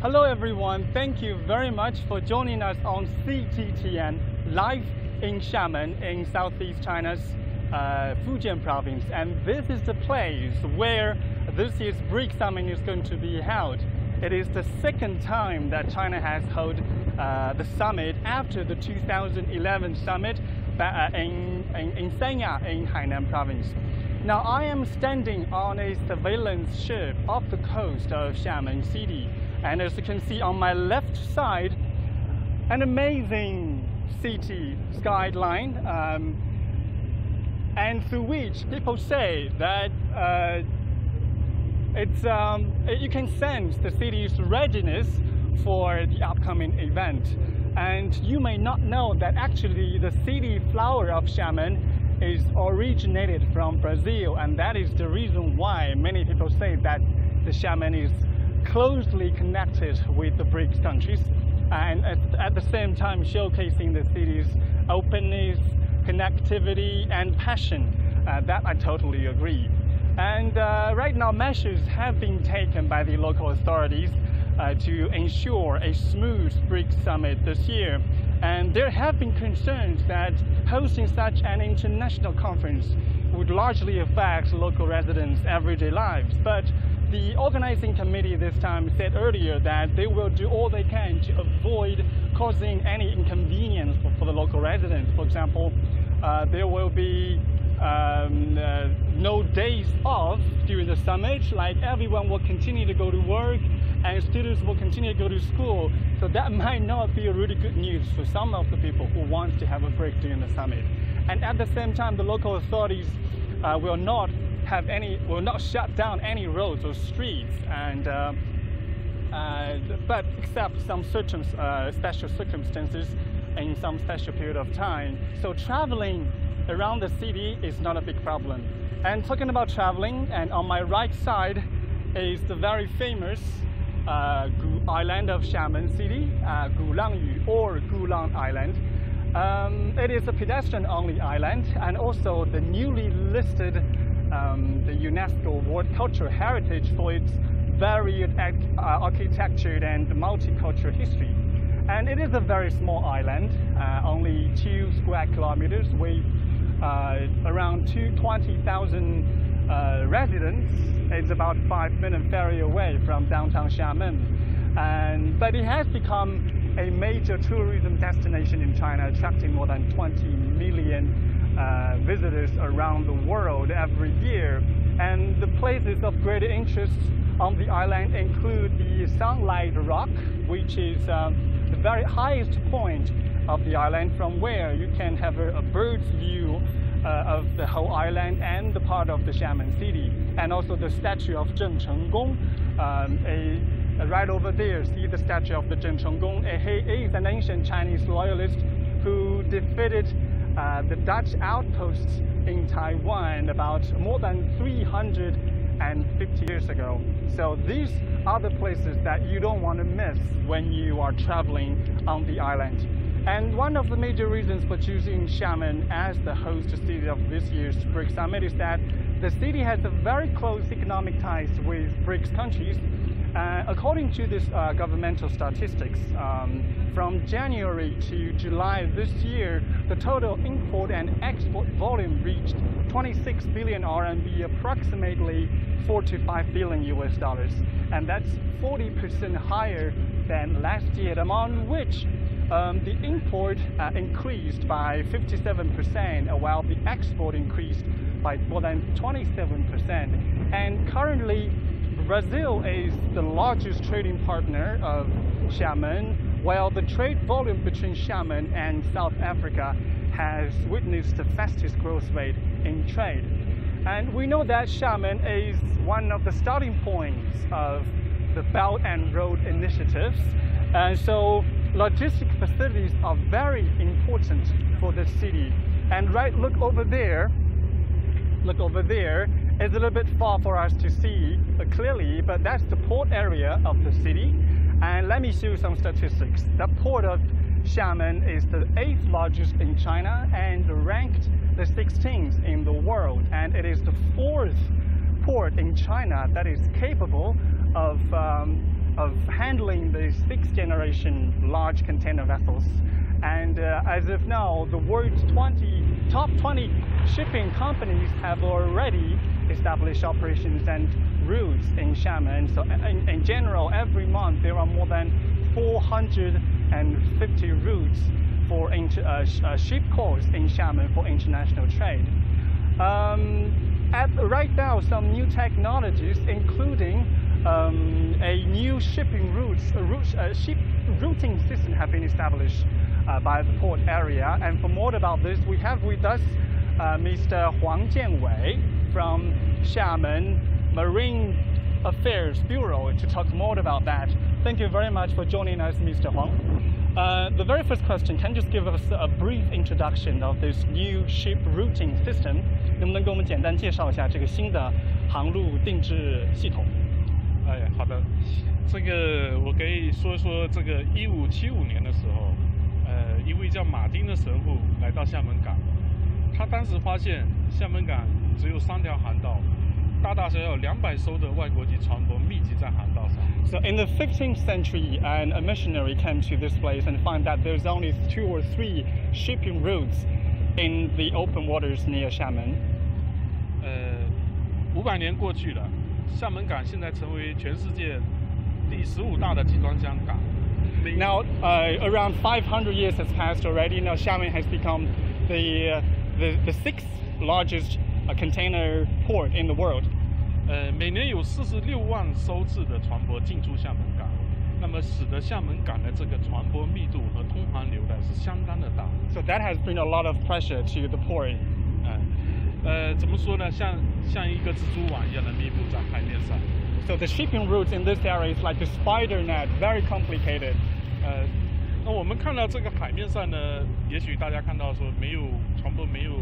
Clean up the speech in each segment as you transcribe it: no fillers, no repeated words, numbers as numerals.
Hello everyone, thank you very much for joining us on CGTN live in Xiamen in southeast China's Fujian province. And this is the place where this year's BRICS Summit is going to be held. It is the second time that China has held the summit after the 2011 summit in Sanya in Hainan province. Now I am standing on a surveillance ship off the coast of Xiamen city. And as you can see on my left side, an amazing city skyline, and through which people say that you can sense the city's readiness for the upcoming event. And you may not know that actually the city flower of Xiamen is originated from Brazil, and that is the reason why many people say that the Xiamen is closely connected with the BRICS countries, and at the same time showcasing the city's openness, connectivity and passion. That I totally agree. And right now measures have been taken by the local authorities to ensure a smooth BRICS summit this year. And there have been concerns that hosting such an international conference would largely affect local residents' everyday lives. But the organizing committee this time said earlier that they will do all they can to avoid causing any inconvenience for the local residents. For example, there will be no days off during the summit, like everyone will continue to go to work and students will continue to go to school. So that might not be a really good news for some of the people who want to have a break during the summit. And at the same time, the local authorities will not shut down any roads or streets, and but except some certain special circumstances in some special period of time. So traveling around the city is not a big problem. And talking about traveling, and on my right side is the very famous island of Xiamen City, Gulangyü or Gulang Island. It is a pedestrian-only island, and also the newly listed the UNESCO World Cultural Heritage for its varied architecture and multicultural history. And it is a very small island, only 2 square kilometers with around 20,000 residents. It's about 5-minute ferry away from downtown Xiamen. But it has become a major tourism destination in China, attracting more than 20 million visitors around the world every year. And the places of great interest on the island include the Sunlight Rock, which is the very highest point of the island, from where you can have a bird's view of the whole island and the part of the Xiamen city. And also the statue of Zheng Chenggong, right over there, see the statue of the Zheng Chenggong. He is an ancient Chinese loyalist who defeated the Dutch outposts in Taiwan about more than 350 years ago. So these are the places that you don't want to miss when you are traveling on the island. And one of the major reasons for choosing Xiamen as the host city of this year's BRICS Summit is that the city has a very close economic ties with BRICS countries. According to this governmental statistics, from January to July this year, the total import and export volume reached 26 billion RMB, approximately $45 billion US. And that's 40% higher than last year, among which the import increased by 57%, while the export increased by more than 27%. And currently, Brazil is the largest trading partner of Xiamen, while the trade volume between Xiamen and South Africa has witnessed the fastest growth rate in trade. And we know that Xiamen is one of the starting points of the Belt and Road initiatives, and so logistic facilities are very important for the city. And look over there. It's a little bit far for us to see clearly, but that's the port area of the city. And let me show you some statistics. The port of Xiamen is the 8th largest in China and ranked the 16th in the world. And it is the 4th port in China that is capable of of handling the 6th generation large container vessels. And as of now, the world's top 20 shipping companies have already established operations and routes in Xiamen. So in general, every month there are more than 450 routes for ship calls in Xiamen for international trade. Right now, some new technologies, including a new shipping ship routing system, have been established by the port area. And for more about this, we have with us Mr. Huang Jianwei from Xiamen Marine Affairs Bureau to talk more about that. Thank you very much for joining us, Mr. Huang. The very first question, can you just give us a brief introduction of this new ship routing system? 能不能给我们简单介绍一下这个新的航路定制系统？好的，这个我可以说说这个1575年的时候，一位叫马丁的神父来到厦门港，他当时发现厦门港只有3条航道，大大小小200艘的外国籍船舶密集在航道上。So in the 15th century, a missionary came to this place and found that there's only 2 or 3 shipping routes in the open waters near Xiamen. 500年过去了，厦门港现在成为全世界第15大的集装箱港。Now, around 500 years has passed already. Now, Xiamen has become the 6th largest container port in the world. 每年有46万艘次的船舶进出厦门港，那么使得厦门港的这个船舶密度和通航流量是相当的大。So that has been a lot of pressure to the port. 怎么说呢？像一个蜘蛛网一样的密布在海面上。So the shipping routes in this area is like a spider net, very complicated. 那我们看到这个海面上呢，也许大家看到说船舶没有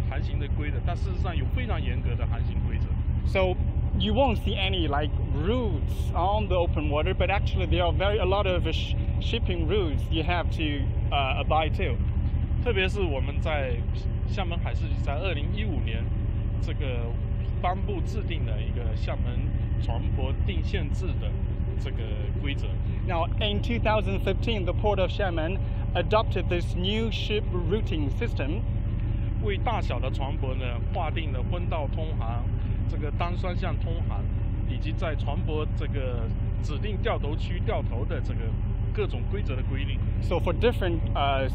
航行的规则，但事实上有非常严格的航行规则。So you won't see any like routes on the open water, but actually there are a lot of shipping routes you have to abide to. 特别是我们在厦门海事局在2015年这个颁布制定了一个厦门船舶定限制的这个规则。Now, in 2015, the port of Xiamen adopted this new ship routing system. 为大小的船舶呢划定了分道通航、这个单双向通航，以及在船舶这个指定掉头区掉头的这个各种规则的规定。So for different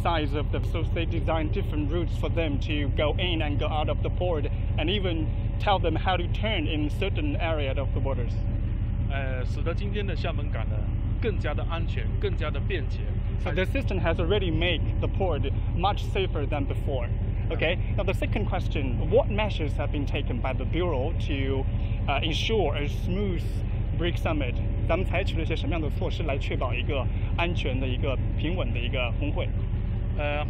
size of the vessels, they designed different routes for them to go in and go out of the port, and even tell them how to turn in certain area of the waters. 使得今天的厦门港呢更加的安全，更加的便捷。So the system has already made the port much safer than before. Okay. Now the second question: what measures have been taken by the Bureau to ensure a smooth brig summit? 咱们采取了一些什么样的措施来确保一个安全的、一个平稳的一个峰会？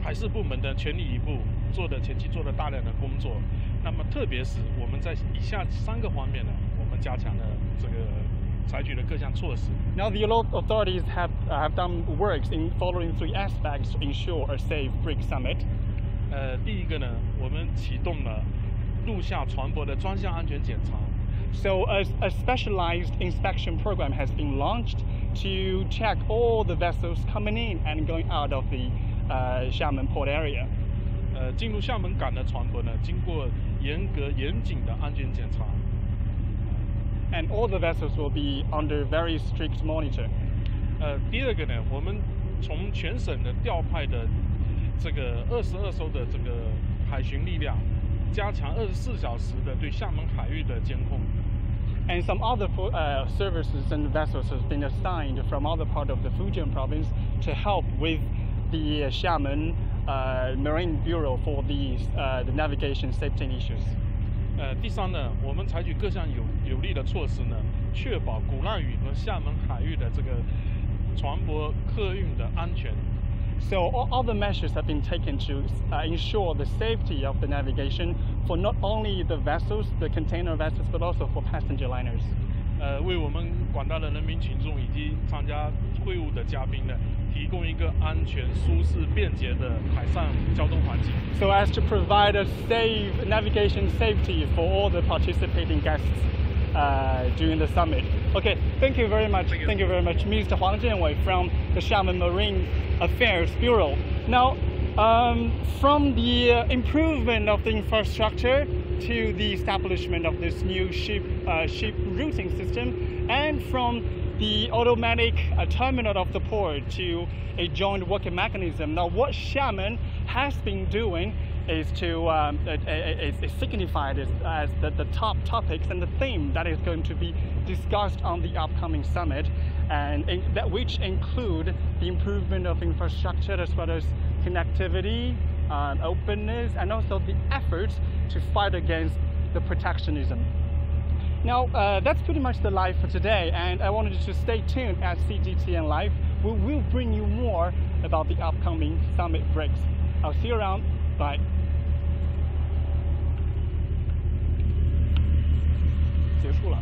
海事部门的全力以赴前期做了大量的工作。那么特别是我们在以下3个方面呢，我们加强了这个采取了各项措施。Now the local authorities have done works in following 3 aspects to ensure a safe brig summit. 第一个呢，我们启动了陆下船舶的专项安全检查。So a specialized inspection program has been launched to check all the vessels coming in and going out of the Xiamen port area. 进入厦门港的船舶呢，经过严谨的安全检查。And all the vessels will be under very strict monitor. 第二个呢，我们从全省的调派的这个22艘的这个海巡力量，加强24小时的对厦门海域的监控。And some other services and vessels have been assigned from other part of the Fujian province to help with the Xiamen Marine Bureau for the navigation safety issues. 第三呢，我们采取各项有力的措施呢，确保鼓浪屿和厦门海域的这个船舶客运的安全。So all the measures have been taken to ensure the safety of the navigation for not only the vessels, the container vessels, but also for passenger liners. 为我们广大的人民群众以及参加会晤的嘉宾呢，提供一个安全、舒适、便捷的海上交通环境。So as to provide a safe navigation safety for all the participating guests during the summit. Okay, thank you very much. Thank you very much, Mr. Huang Jianwei from the Xiamen Marine Affairs Bureau. Now, from the improvement of the infrastructure to the establishment of this new ship routing system, and from the automatic terminal of the port to a joint working mechanism. Now, what Xiamen has been doing is to signify this as the top topics and the theme that is going to be discussed on the upcoming summit, and that which include the improvement of infrastructure as well as connectivity, openness, and also the efforts to fight against the protectionism. Now, that's pretty much the live for today, and I wanted you to stay tuned at CGTN Live. We will bring you more about the upcoming summit breaks. I'll see you around. Bye. 结束了。